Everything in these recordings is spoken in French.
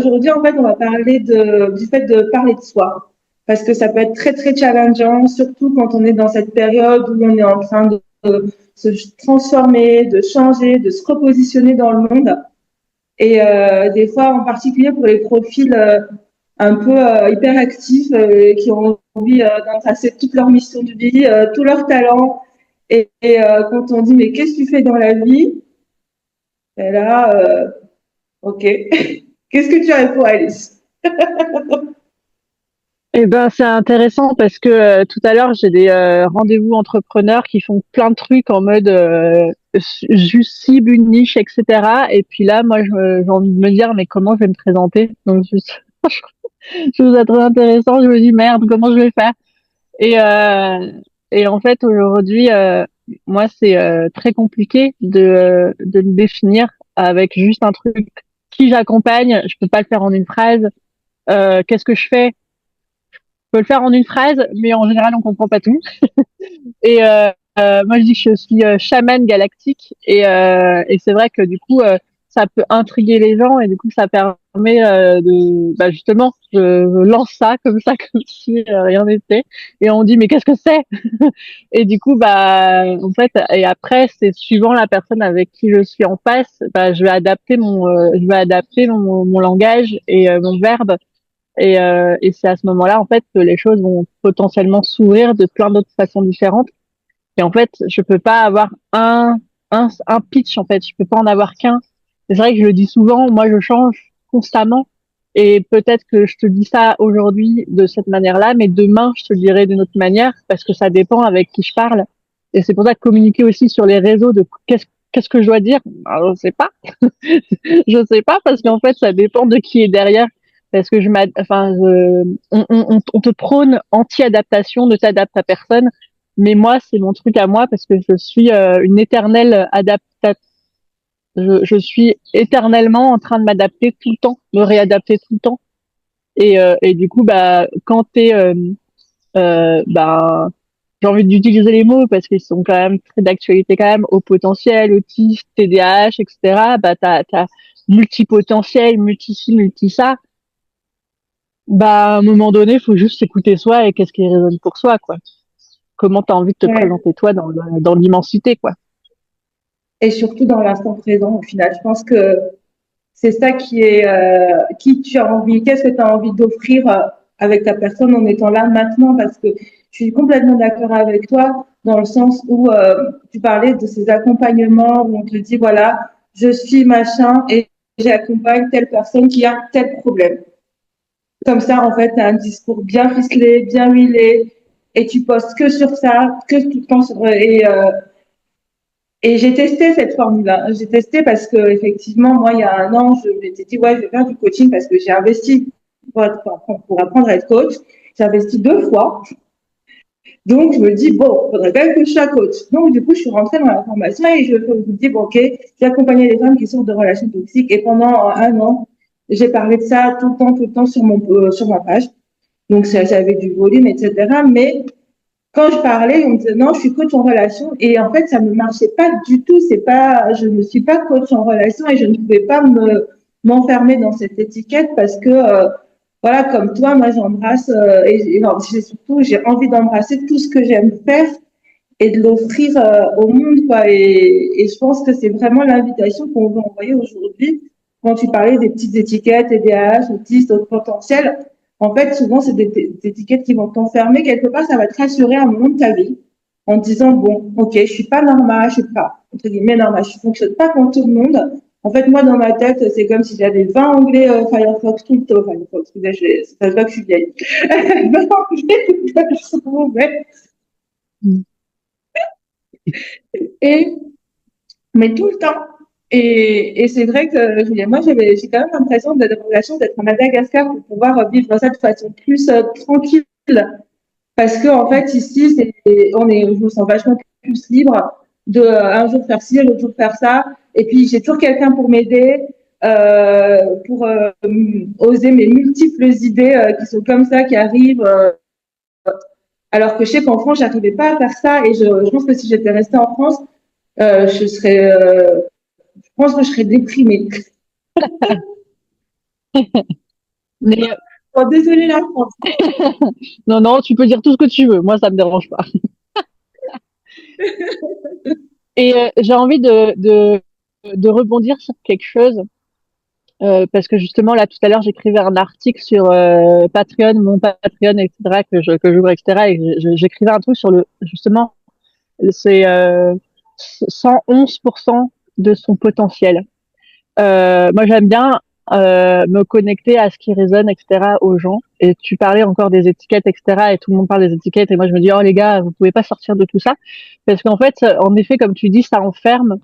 aujourd'hui, en fait, on va parler du fait de parler de soi. Parce que ça peut être très, très challengeant, surtout quand on est dans cette période où on est en train de se transformer, de changer, de se repositionner dans le monde. Et des fois, en particulier pour les profils un peu hyperactifs qui ont envie d'embrasser toute leur mission de vie, tout leur talent. Et quand on dit, mais qu'est-ce que tu fais dans la vie? Et là, ok. Qu'est-ce que tu réponds, Alice? Eh ben, c'est intéressant parce que tout à l'heure, j'ai des rendez-vous entrepreneurs qui font plein de trucs en mode juste cible une niche, etc. Et puis là, moi, j'ai envie de me dire, mais comment je vais me présenter? Donc, je trouve ça très intéressant. Je me dis, merde, comment je vais faire? Et, euh, et en fait, aujourd'hui, moi, c'est très compliqué de me définir avec juste un truc. Qui j'accompagne? Je peux pas le faire en une phrase. Qu'est-ce que je fais? Peut le faire en une phrase, mais en général, on comprend pas tout. Et moi, je dis que je suis chamane galactique, et c'est vrai que du coup, ça peut intriguer les gens, et du coup, ça permet bah justement, je lance ça comme si rien n'était, et on dit mais qu'est-ce que c'est? Et du coup, bah en fait, et après, c'est suivant la personne avec qui je suis en face, bah je vais adapter mon langage et mon verbe, et c'est à ce moment-là, en fait, que les choses vont potentiellement s'ouvrir de plein d'autres façons différentes. Et en fait, je peux pas avoir un pitch, en fait. Je peux pas en avoir qu'un. C'est vrai que je le dis souvent, moi, je change constamment. Et peut-être que je te dis ça aujourd'hui de cette manière-là, mais demain, je te le dirai d'une autre manière parce que ça dépend avec qui je parle. Et c'est pour ça que communiquer aussi sur les réseaux de qu'est-ce que je dois dire, alors, je sais pas. Je sais pas parce qu'en fait, ça dépend de qui est derrière. Parce que on te prône anti-adaptation, ne t'adapte à personne. Mais moi, c'est mon truc à moi parce que je suis une éternelle adaptatrice. Je suis éternellement en train de m'adapter tout le temps, me réadapter tout le temps. Et du coup, bah, quand bah, j'ai envie d'utiliser les mots parce qu'ils sont quand même très d'actualité quand même, au potentiel, autiste, TDAH, etc. Bah, t'as multipotentiel, multi-ci, multi-ça. Bah, à un moment donné, il faut juste écouter soi et qu'est-ce qui résonne pour soi, quoi. Comment t'as envie de te Ouais. présenter toi dans l'immensité, quoi. Et surtout dans l'instant présent, au final. Je pense que c'est ça qui tu as envie, qu'est-ce que tu as envie d'offrir avec ta personne en étant là maintenant, parce que je suis complètement d'accord avec toi dans le sens où tu parlais de ces accompagnements où on te dit, voilà, je suis machin et j'accompagne telle personne qui a tel problème. Comme ça, en fait, tu as un discours bien ficelé, bien huilé, et tu postes que sur ça, que tout le temps et j'ai testé cette formule-là. J'ai testé parce que effectivement, moi, il y a un an, je m'étais dit, ouais, je vais faire du coaching parce que j'ai investi pour apprendre à être coach. J'ai investi 2 fois. Donc, je me dis, bon, il faudrait quand même que je sois coach. Donc, du coup, je suis rentrée dans la formation et je me dis, bon, ok, j'ai accompagné les femmes qui sortent de relations toxiques et pendant un an, j'ai parlé de ça tout le temps sur ma page. Donc, ça avait du volume, etc. Mais quand je parlais, on me disait non, je suis coach en relation. Et en fait, ça ne marchait pas du tout. C'est pas, je ne suis pas coach en relation et je ne pouvais pas m'enfermer dans cette étiquette parce que, voilà, comme toi, moi, j'embrasse, et non, j'ai envie d'embrasser tout ce que j'aime faire et de l'offrir au monde, quoi. Et je pense que c'est vraiment l'invitation qu'on veut envoyer aujourd'hui. Quand tu parlais des petites étiquettes, TDAH, autiste, haut potentiel, en fait, souvent, c'est des étiquettes qui vont t'enfermer. Quelque part, ça va te rassurer à un moment de ta vie en te disant, bon, ok, je suis pas normale, je suis pas, entre guillemets, normale, je fonctionne pas comme tout le monde. En fait, moi, dans ma tête, c'est comme si j'avais 20 onglets Firefox tout le temps. Firefox, ça se voit que je suis vieille. 20 onglets tout le temps, et mais tout le temps. Et c'est vrai que moi, j'ai quand même l'impression d'être la chance d'être à Madagascar pour pouvoir vivre ça de façon plus tranquille. Parce que, en fait, ici, je me sens vachement plus libre de un jour faire ci, l'autre jour faire ça. Et puis, j'ai toujours quelqu'un pour m'aider, pour oser mes multiples idées qui sont comme ça, qui arrivent. Alors que je sais qu'en France, j'arrivais pas à faire ça. Et je pense que si j'étais restée en France, je pense que je serais déprimée. Mais Oh, désolée, la France. non, non, tu peux dire tout ce que tu veux. Moi, ça me dérange pas. Et j'ai envie de rebondir sur quelque chose. Parce que justement, là, tout à l'heure, j'écrivais un article sur Patreon, mon Patreon, etc., que j'ouvre, etc., et j'écrivais un truc sur justement, c'est 111% de son potentiel. Moi, j'aime bien me connecter à ce qui résonne, etc., aux gens. Et tu parlais encore des étiquettes, etc., et tout le monde parle des étiquettes, et moi, je me dis, oh les gars, vous pouvez pas sortir de tout ça, parce qu'en fait, en effet, comme tu dis, ça enferme.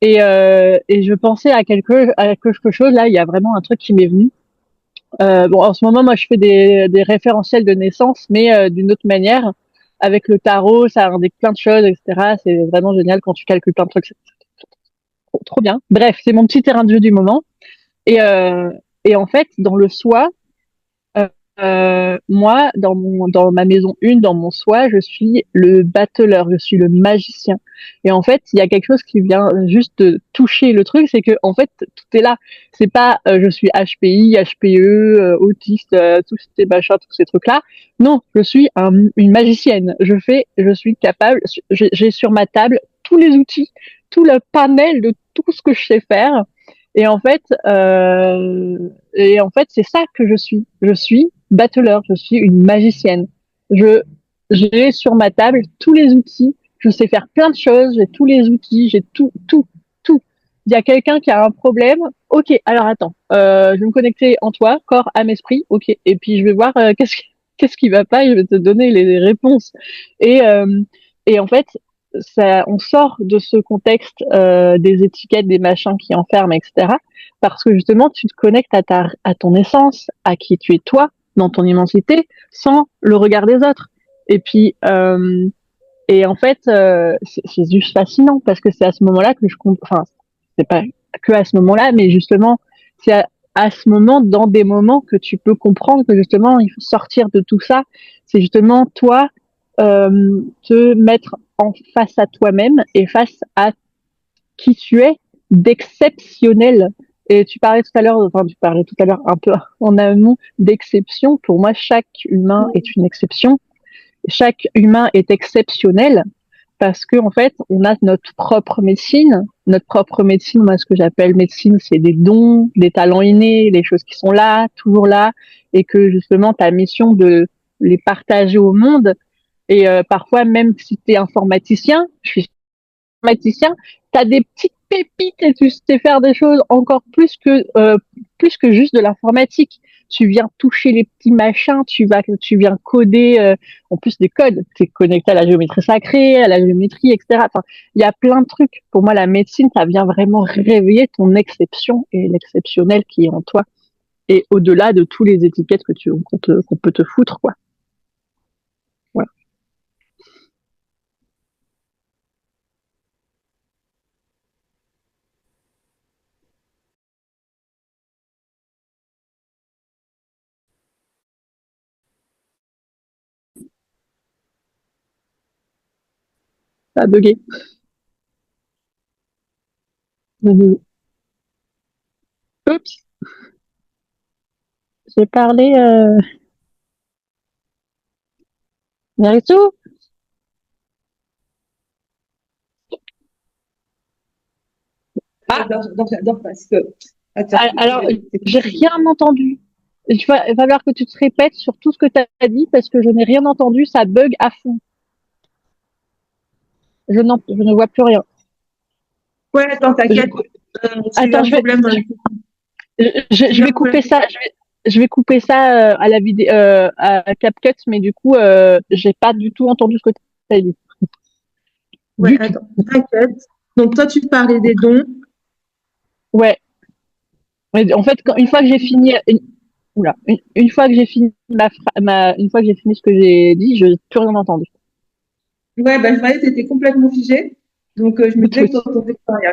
Et je pensais à quelque chose là. Il y a vraiment un truc qui m'est venu. Bon, en ce moment, moi, je fais des référentiels de naissance, mais d'une autre manière, avec le tarot, ça indique plein de choses, etc. C'est vraiment génial quand tu calcules plein de trucs. C'est trop bien. Bref, c'est mon petit terrain de jeu du moment. Et, euh, et en fait, dans le soi, moi, dans ma maison 1, dans mon soi, je suis le battleur, je suis le magicien. Et en fait, il y a quelque chose qui vient juste de toucher le truc, c'est que en fait, tout est là. C'est pas je suis HPI, HPE, autiste, tous ces machins, tous ces trucs-là. Non, je suis une magicienne. Je suis capable. J'ai sur ma table tous les outils, tout le panel de tout ce que je sais faire. Et en fait, c'est ça que je suis. Je suis battleur, je suis une magicienne. Je, j'ai sur ma table tous les outils. Je sais faire plein de choses. J'ai tous les outils. J'ai tout. Il y a quelqu'un qui a un problème. Ok, alors attends. Je vais me connecter en toi, corps, âme, esprit. Ok, et puis je vais voir qu'est-ce qui va pas. Et je vais te donner les réponses. Et et en fait, ça, on sort de ce contexte des étiquettes, des machins qui enferment, etc. Parce que justement, tu te connectes à ton essence, à qui tu es toi, dans ton immensité, sans le regard des autres. Et puis, et en fait, c'est juste fascinant parce que c'est à ce moment-là que je comprends. Enfin, c'est pas que à ce moment-là, mais justement, c'est à ce moment, dans des moments que tu peux comprendre que justement, il faut sortir de tout ça. C'est justement toi te mettre en face à toi-même et face à qui tu es d'exceptionnel. Et tu parlais tout à l'heure un peu en amont d'exception. Pour moi, chaque humain est une exception. Chaque humain est exceptionnel parce que en fait, on a notre propre médecine. Notre propre médecine, moi, ce que j'appelle médecine, c'est des dons, des talents innés, des choses qui sont là, toujours là, et que justement, ta mission de les partager au monde. Et parfois, même si tu es informaticien, je suis informaticien, tu as des petites pépites et tu sais faire des choses encore plus que juste de l'informatique. Tu viens toucher les petits machins, tu viens coder en plus des codes. Tu es connecté à la géométrie sacrée, à la géométrie, etc. Enfin, il y a plein de trucs. Pour moi, la médecine, ça vient vraiment réveiller ton exception et l'exceptionnel qui est en toi. Et au-delà de tous les étiquettes qu'on peut te foutre, quoi. Voilà. Ça a bugué. Oups, j'ai parlé. Narito. Ah, J'adore parce que. Attends, alors, j'ai rien entendu. Il va falloir que tu te répètes sur tout ce que tu as dit parce que je n'ai rien entendu. Ça bug à fond. Je ne vois plus rien. ouais, attends, Je, t'inquiète. J'ai eu attends, un problème. J'ai je eu vais un problème. couper ça. Je vais couper ça à la vidéo, à CapCut, mais du coup, j'ai pas du tout entendu ce que tu as dit. Ouais, Du tout. attends, t'inquiète. Donc, toi, tu parlais des dons. Ouais. Mais en fait, une fois que j'ai fini, une fois que j'ai fini une fois que j'ai fini ce que j'ai dit, je n'ai plus rien entendu. Ouais, ben, je croyais que t'étais complètement figé. Donc, je me Pas de disais que souci. t'entendais pas rien.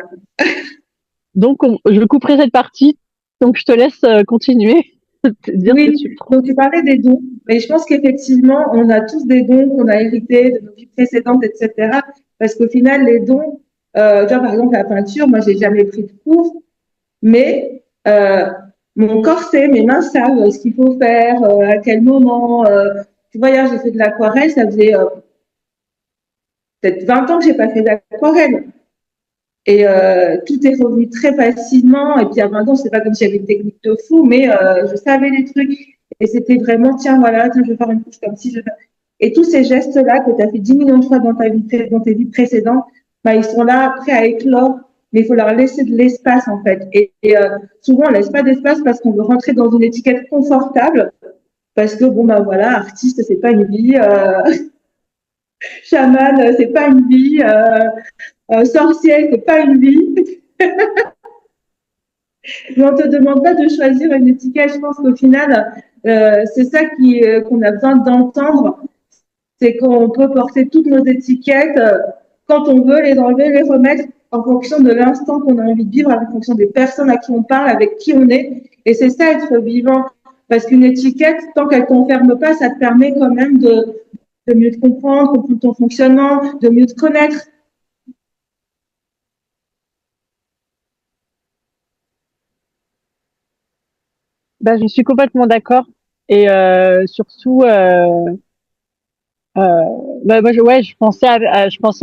Donc, je couperai cette partie. Donc, je te laisse continuer de dire ce que tu Oui, trouves. donc tu parlais des dons, mais je pense qu'effectivement, on a tous des dons qu'on a hérités de nos vies précédentes, etc. Parce qu'au final, les dons, tu vois, par exemple, la peinture, moi, j'ai jamais pris de cours, mais mon corps sait, mes mains savent ce qu'il faut faire, à quel moment. Tu vois, hier, j'ai fait de l'aquarelle, ça faisait peut-être 20 ans que j'ai pas fait d'aquarelle. Et tout est revenu très facilement. Et puis à 20 ans, c'est pas comme si j'avais une technique de fou, mais je savais les trucs. Et c'était vraiment, tiens, voilà, tiens, je vais faire une couche comme ci. Et tous ces gestes-là que tu as fait 10 millions de fois dans ta vie, dans tes vies précédentes, bah, ils sont là après à éclore. Mais il faut leur laisser de l'espace, en fait. Souvent, on laisse pas d'espace parce qu'on veut rentrer dans une étiquette confortable. Parce que, bon, bah voilà, artiste, c'est pas une vie. Chaman, c'est pas une vie. Sorcière, c'est pas une vie. Mais on te demande pas de choisir une étiquette. Je pense qu'au final, c'est ça qu'on a besoin d'entendre, c'est qu'on peut porter toutes nos étiquettes quand on veut, les enlever, les remettre en fonction de l'instant qu'on a envie de vivre, en fonction des personnes à qui on parle, avec qui on est. Et c'est ça être vivant. Parce qu'une étiquette, tant qu'elle t'enferme pas, ça te permet quand même de mieux te comprendre ton fonctionnement, de mieux te connaître. Bah, je suis complètement d'accord. Et surtout, Euh, moi, ouais, je pensais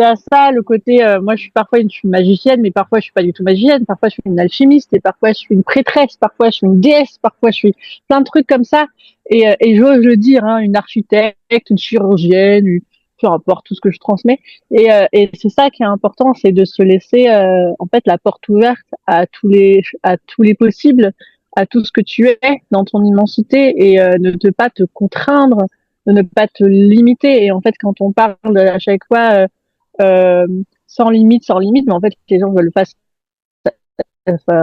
à ça, le côté, moi, je suis magicienne, mais parfois, je suis pas du tout magicienne. Parfois, je suis une alchimiste, et parfois, je suis une prêtresse, parfois, je suis une déesse, parfois, je suis plein de trucs comme ça. Et j'ose le dire, hein, une architecte, une chirurgienne, peu importe tout ce que je transmets. Et c'est ça qui est important, c'est de se laisser, en fait, la porte ouverte à tous les possibles, à tout ce que tu es dans ton immensité, et ne pas te contraindre, de ne pas te limiter. Et en fait, quand on parle à chaque fois sans limite, mais en fait, les gens veulent pas,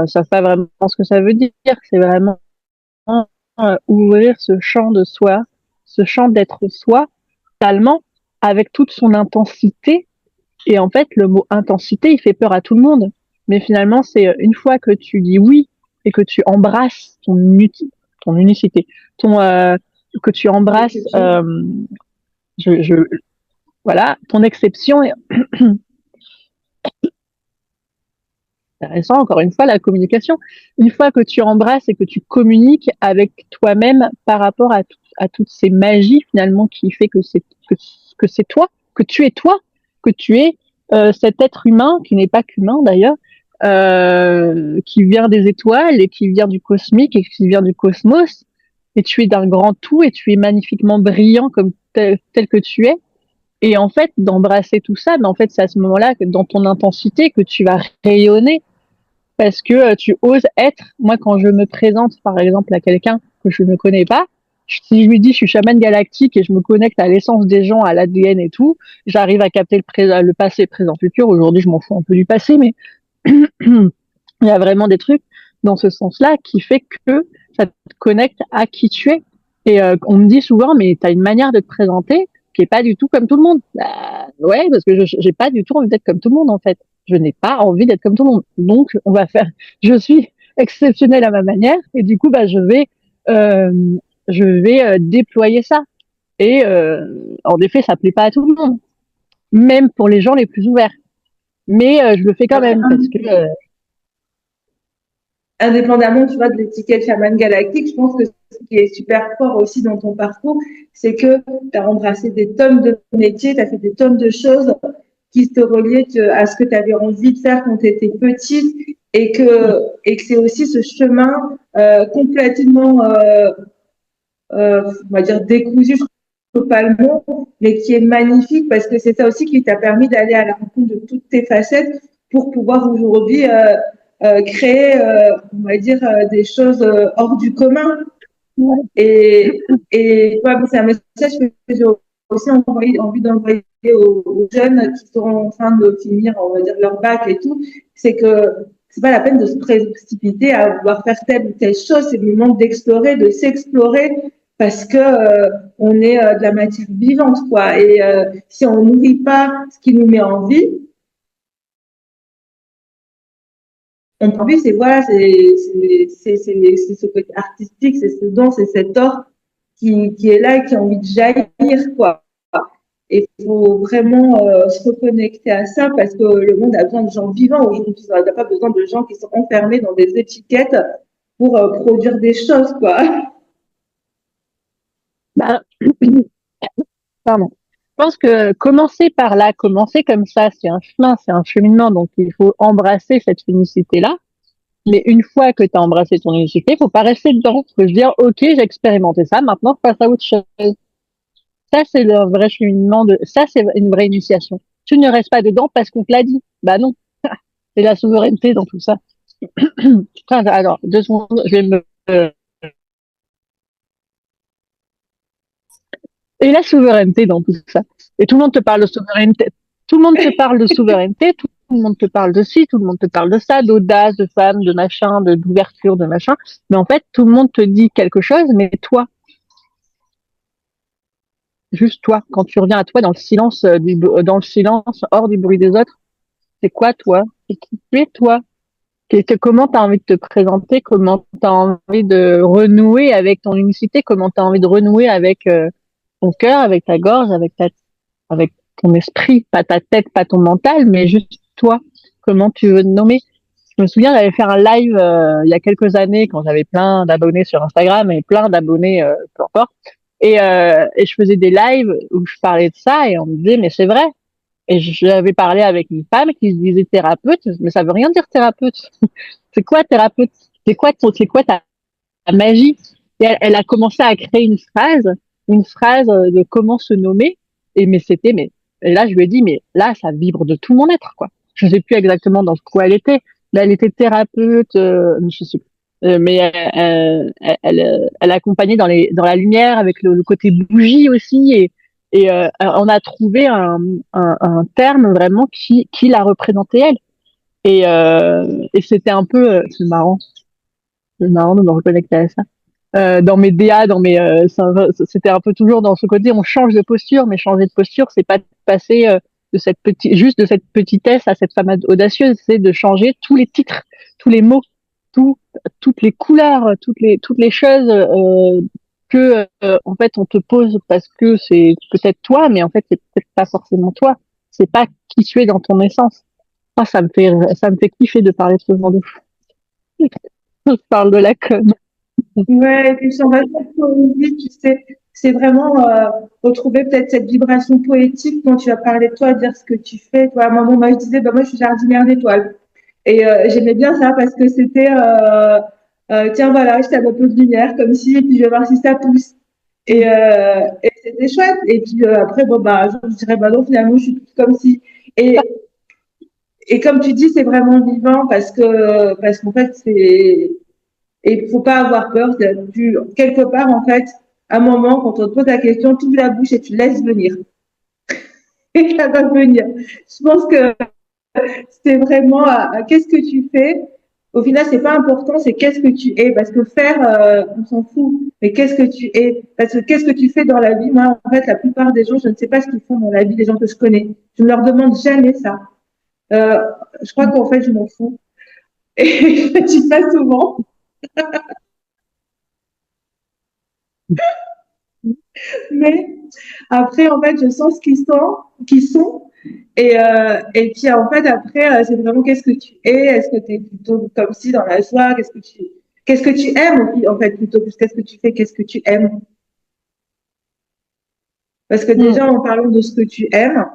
savent pas vraiment ce que ça veut dire. C'est vraiment ouvrir ce champ de soi, ce champ d'être soi, totalement, avec toute son intensité. Et en fait, le mot intensité, il fait peur à tout le monde. Mais finalement, c'est une fois que tu dis oui et que tu embrasses ton unicité, que tu embrasses, je, je, voilà, ton exception est intéressant, encore une fois, la communication. Une fois que tu embrasses et que tu communiques avec toi-même par rapport à toutes ces magies, finalement, qui fait que c'est toi, que tu es toi, que tu es cet être humain, qui n'est pas qu'humain d'ailleurs, qui vient des étoiles et qui vient du cosmique et qui vient du cosmos, et tu es d'un grand tout et tu es magnifiquement brillant comme tel que tu es. Et en fait, d'embrasser tout ça, mais en fait, c'est à ce moment-là que dans ton intensité que tu vas rayonner parce que tu oses être. Moi, quand je me présente, par exemple, à quelqu'un que je ne connais pas, si je lui dis je suis chamane galactique et je me connecte à l'essence des gens, à l'ADN et tout, j'arrive à capter le passé, présent, futur. Aujourd'hui, je m'en fous un peu du passé, mais il y a vraiment des trucs dans ce sens-là qui fait que ça te connecte à qui tu es. Et on me dit souvent, mais tu as une manière de te présenter qui est pas du tout comme tout le monde. Bah, ouais, parce que je j'ai pas du tout envie d'être comme tout le monde en fait. Je n'ai pas envie d'être comme tout le monde. Donc on va faire. Je suis exceptionnelle à ma manière et du coup bah euh, je vais déployer ça. Et en effet, ça plaît pas à tout le monde, même pour les gens les plus ouverts. Mais je le fais quand Après, même parce que indépendamment, tu vois, de l'étiquette chaman galactique, je pense que ce qui est super fort aussi dans ton parcours, c'est que tu as embrassé des tonnes de métiers, tu as fait des tonnes de choses qui te reliaient à ce que tu avais envie de faire quand tu étais petite et que c'est aussi ce chemin complètement, on va dire, décousu, je trouve pas le mot, mais qui est magnifique parce que c'est ça aussi qui t'a permis d'aller à la rencontre de toutes tes facettes pour pouvoir aujourd'hui créer, on va dire, des choses hors du commun. ouais. Et ouais, c'est un message que j'ai aussi envie d'envoyer aux jeunes qui sont en train de finir, on va dire, leur bac et tout, c'est que c'est pas la peine de se précipiter à vouloir faire telle ou telle chose, c'est le moment d'explorer, de s'explorer, parce que on est de la matière vivante, quoi. Et si on nourrit pas ce qui nous met en vie, on envie, c'est voilà, c'est ce côté artistique, c'est ce don, c'est cet or qui est là et qui a envie de jaillir, quoi. Et il faut vraiment se reconnecter à ça parce que le monde a besoin de gens vivants aujourd'hui. Il n'a pas besoin de gens qui sont enfermés dans des étiquettes pour produire des choses, quoi. Bah, pardon. Je pense que commencer par là, commencer comme ça, c'est un chemin, c'est un cheminement, donc il faut embrasser cette unicité-là. Mais une fois que tu as embrassé ton unicité, faut pas rester dedans. Faut se dire, ok, j'ai expérimenté ça, maintenant je passe à autre chose. Ça, c'est le vrai cheminement ça, c'est une vraie initiation. Tu ne restes pas dedans parce qu'on te l'a dit. Bah non. C'est la souveraineté dans tout ça. Alors, 2 secondes, je vais et la souveraineté dans tout ça. Et tout le monde te parle de souveraineté. Tout le monde te parle de souveraineté, tout le monde te parle de ci, tout le monde te parle de ça, d'audace, de femme, de machin, d'ouverture, de machin. Mais en fait, tout le monde te dit quelque chose, mais toi, juste toi, quand tu reviens à toi dans le silence, dans le silence, hors du bruit des autres, c'est quoi toi? C'est qui tu es toi? Comment tu as envie de te présenter? Comment tu as envie de renouer avec ton unicité? Comment tu as envie de renouer avec ton cœur, avec ta gorge, avec ton esprit, pas ta tête, pas ton mental, mais juste toi. Comment tu veux te nommer? Je me souviens, j'avais fait un live il y a quelques années quand j'avais plein d'abonnés sur Instagram et plein d'abonnés peu importe. Et je faisais des lives où je parlais de ça et on me disait mais c'est vrai. Et j'avais parlé avec une femme qui se disait thérapeute, mais ça veut rien dire thérapeute. C'est quoi thérapeute? C'est quoi ta magie? Et elle a commencé à créer une phrase de comment se nommer. Et là, je lui ai dit, mais là, ça vibre de tout mon être, quoi. Je sais plus exactement dans quoi elle était. Là, elle était thérapeute, je sais plus. Mais elle accompagnait dans la lumière avec le côté bougie aussi on a trouvé un terme vraiment qui la représentait elle. Et c'était un peu, c'est marrant de me reconnecter à ça. Dans mes DA, c'était un peu toujours dans ce côté, on change de posture, mais changer de posture, c'est pas de passer juste de cette petitesse à cette femme audacieuse, c'est de changer tous les titres, tous les mots, tout, toutes les couleurs, toutes les choses que en fait on te pose parce que c'est peut-être toi, mais en fait c'est peut-être pas forcément toi. C'est pas qui tu es dans ton essence. Ah, ça me fait kiffer de parler de ce genre de choses. Je parle de la com. Ouais, et puis sur votre poésie, tu sais, c'est vraiment retrouver peut-être cette vibration poétique quand tu as parlé de toi, dire ce que tu fais. Toi, à un moment, moi, je disais, bah, moi, je suis jardinière d'étoiles. Et j'aimais bien ça parce que c'était, tiens, voilà, je t'aime un peu de lumière, comme si, et puis je vais voir si ça pousse. Et c'était chouette. Et puis après, bon, bah, je dirais, bah non, finalement, je suis toute comme si. Et, et comme tu dis, c'est vraiment vivant parce qu'en fait, c'est, et il faut pas avoir peur. Quelque part, en fait, à un moment, quand on te pose la question, tu ouvres la bouche et tu laisses venir. Et ça va venir. Je pense que c'est vraiment qu'est-ce que tu fais. Au final, c'est pas important, c'est qu'est-ce que tu es. Parce que faire, on s'en fout. Mais qu'est-ce que tu es? Parce que qu'est-ce que tu fais dans la vie? Moi, en fait, la plupart des gens, je ne sais pas ce qu'ils font dans la vie des gens que je connais. Je ne leur demande jamais ça. Euh, je crois qu'en fait, je m'en fous. Et je ne dis pas souvent. Mais après, en fait, je sens ce qu'ils sont. Et puis, en fait, après, c'est vraiment qu'est-ce que tu es? Est-ce que tu es plutôt comme si dans la joie? Qu'est-ce que tu aimes, en fait, plutôt que qu'est-ce que tu fais? Qu'est-ce que tu aimes? Parce que Mm. déjà, en parlant de ce que tu aimes,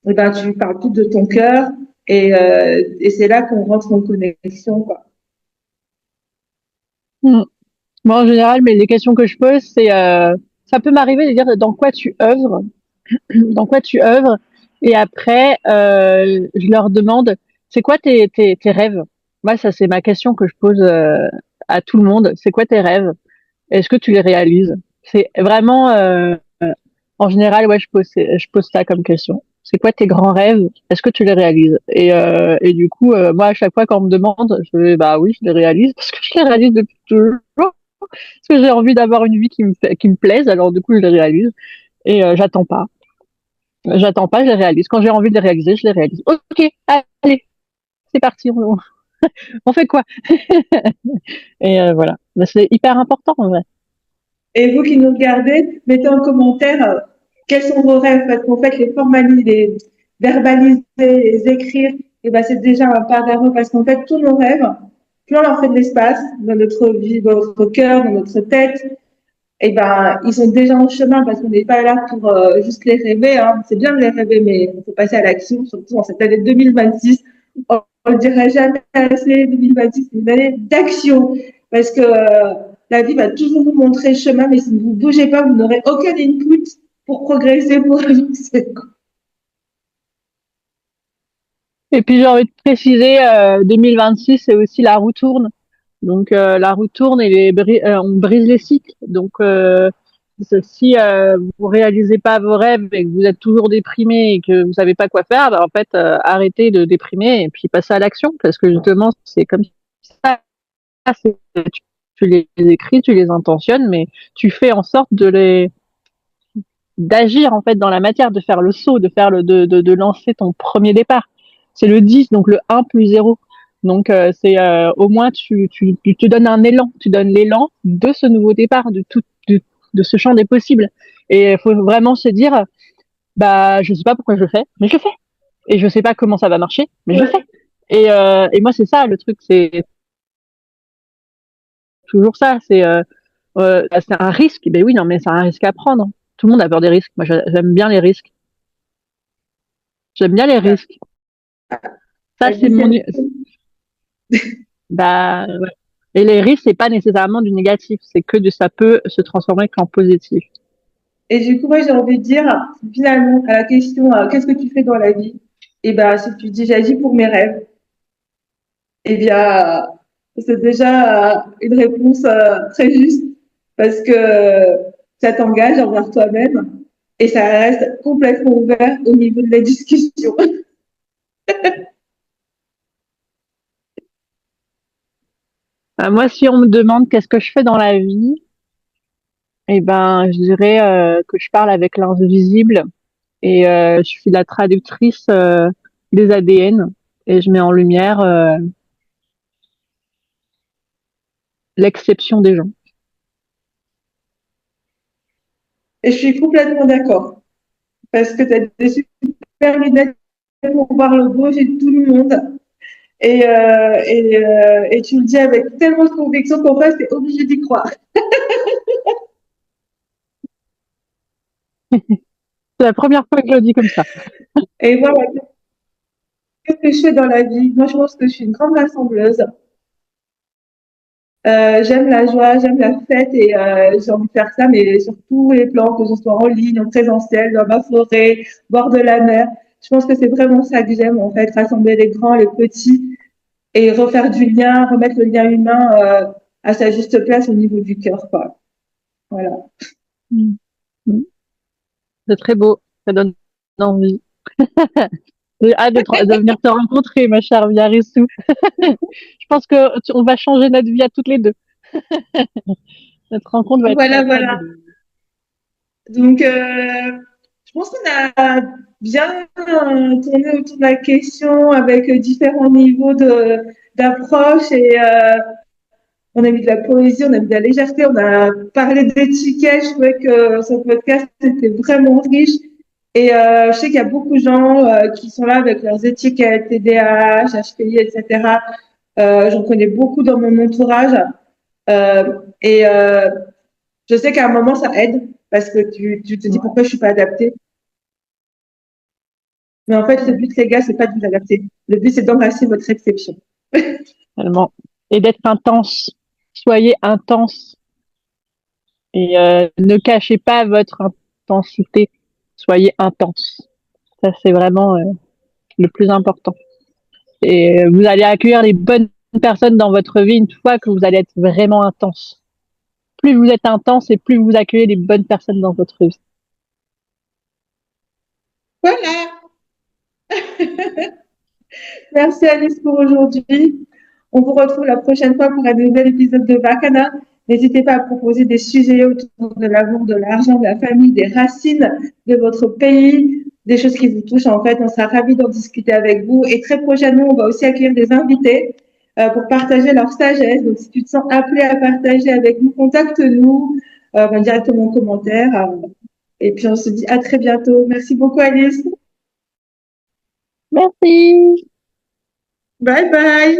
eh ben, tu parles tout de ton cœur et c'est là qu'on rentre en connexion, quoi. Mm. Moi, en général, mais les questions que je pose, ça peut m'arriver de dire dans quoi tu œuvres, dans quoi tu œuvres, et après, je leur demande, c'est quoi tes rêves? Moi, ça, c'est ma question que je pose à tout le monde. C'est quoi tes rêves? Est-ce que tu les réalises? C'est vraiment, en général, ouais, je pose ça comme question. C'est quoi tes grands rêves? Est-ce que tu les réalises? Et du coup, moi, à chaque fois qu'on me demande, je vais, bah oui, je les réalise parce que je les réalise depuis toujours. Parce que j'ai envie d'avoir une vie qui me plaise, alors du coup, je les réalise. Et j'attends pas. J'attends pas, je les réalise. Quand j'ai envie de les réaliser, je les réalise. Ok, allez, c'est parti. On fait quoi? Et voilà. Mais c'est hyper important, en vrai. Et vous qui nous regardez, mettez en commentaire quels sont vos rêves, parce qu'en fait, les formaliser, les verbaliser, les écrire, et ben, c'est déjà un pas vers eux, parce qu'en fait, tous nos rêves, plus on leur fait de l'espace dans notre vie, dans notre cœur, dans notre tête, et ben, ils sont déjà en chemin parce qu'on n'est pas là pour juste les rêver. Hein. C'est bien de les rêver, mais il faut passer à l'action, surtout en cette année 2026. On ne dirait jamais assez. 2026, c'est une année d'action parce que la vie va toujours vous montrer le chemin, mais si vous ne bougez pas, vous n'aurez aucun input pour progresser, pour avancer. Et puis j'ai envie de préciser, 2026, c'est aussi la roue tourne. Donc la roue tourne et on brise les cycles. Donc si vous réalisez pas vos rêves et que vous êtes toujours déprimé et que vous savez pas quoi faire, ben, en fait arrêtez de déprimer et puis passez à l'action parce que justement c'est comme ça. Tu les écris, tu les intentionnes, mais tu fais en sorte d'agir en fait dans la matière, de faire le saut, de lancer ton premier départ. C'est le 10, donc le 1 plus 0. Donc c'est au moins tu te donnes un élan, tu donnes l'élan de ce nouveau départ, de ce champ des possibles. Et il faut vraiment se dire, bah je sais pas pourquoi je le fais, mais je le fais. Et je sais pas comment ça va marcher, mais je le fais. Et moi c'est ça le truc, c'est toujours ça, c'est un risque. Ben oui, non mais c'est un risque à prendre. Tout le monde a peur des risques. Moi j'aime bien les risques. J'aime bien les risques. Ça, La c'est vie, c'est bah, ouais. Et les risques, c'est pas nécessairement du négatif. Ça peut se transformer qu'en positif. Et du coup, moi, j'ai envie de dire, finalement, à la question, qu'est-ce que tu fais dans la vie? Et ben, si tu dis, j'agis pour mes rêves, eh bien, c'est déjà une réponse très juste parce que ça t'engage envers toi-même et ça reste complètement ouvert au niveau de la discussion. Moi, si on me demande qu'est-ce que je fais dans la vie, eh ben, je dirais que je parle avec l'invisible et je suis la traductrice des ADN et je mets en lumière l'exception des gens. Et je suis complètement d'accord parce que tu as des super lunettes pour voir le beau chez tout le monde. Et tu le dis avec tellement de conviction qu'en fait, tu es obligé d'y croire. C'est la première fois que je le dis comme ça. Et voilà, qu'est-ce que je fais dans la vie? Moi, je pense que je suis une grande rassembleuse. J'aime la joie, j'aime la fête et j'ai envie de faire ça, mais sur tous les plans, que ce soit en ligne, en présentiel, dans ma forêt, bord de la mer. Je pense que c'est vraiment ça que j'aime, en fait, rassembler les grands, les petits et refaire du lien, remettre le lien humain à sa juste place au niveau du cœur, quoi. Voilà. Mm. Mm. C'est très beau. Ça donne envie. J'ai hâte de venir te rencontrer, ma chère Viarissou. Je pense que on va changer notre vie à toutes les deux. Notre rencontre va être Voilà, voilà. fabuleuse. Donc, je pense qu'on a bien tourné autour de la question avec différents niveaux d'approche et on a mis de la poésie, on a mis de la légèreté, on a parlé d'étiquette. Je trouvais que ce podcast était vraiment riche. Et je sais qu'il y a beaucoup de gens qui sont là avec leurs étiquettes, TDAH, HPI, etc. J'en connais beaucoup dans mon entourage. Et je sais qu'à un moment, ça aide parce que tu te dis Ouais, pourquoi je suis pas adaptée. Mais en fait, le but, les gars, c'est pas de vous adapter. Le but, c'est d'embrasser votre exception. tellement. Et d'être intense. Soyez intense. Et ne cachez pas votre intensité. Soyez intense. Ça, c'est vraiment le plus important. Et vous allez accueillir les bonnes personnes dans votre vie une fois que vous allez être vraiment intense. Plus vous êtes intense et plus vous accueillez les bonnes personnes dans votre vie. Voilà. Merci Alice pour aujourd'hui. On vous retrouve la prochaine fois pour un nouvel épisode de Bacana. N'hésitez pas à proposer des sujets autour de l'amour, de l'argent, de la famille, des racines de votre pays, des choses qui vous touchent. En fait, on sera ravis d'en discuter avec vous. Et très prochainement, on va aussi accueillir des invités pour partager leur sagesse. Donc, si tu te sens appelé à partager avec nous, contacte-nous directement en commentaire. Et puis, on se dit à très bientôt. Merci beaucoup, Alice. Merci. Bye bye.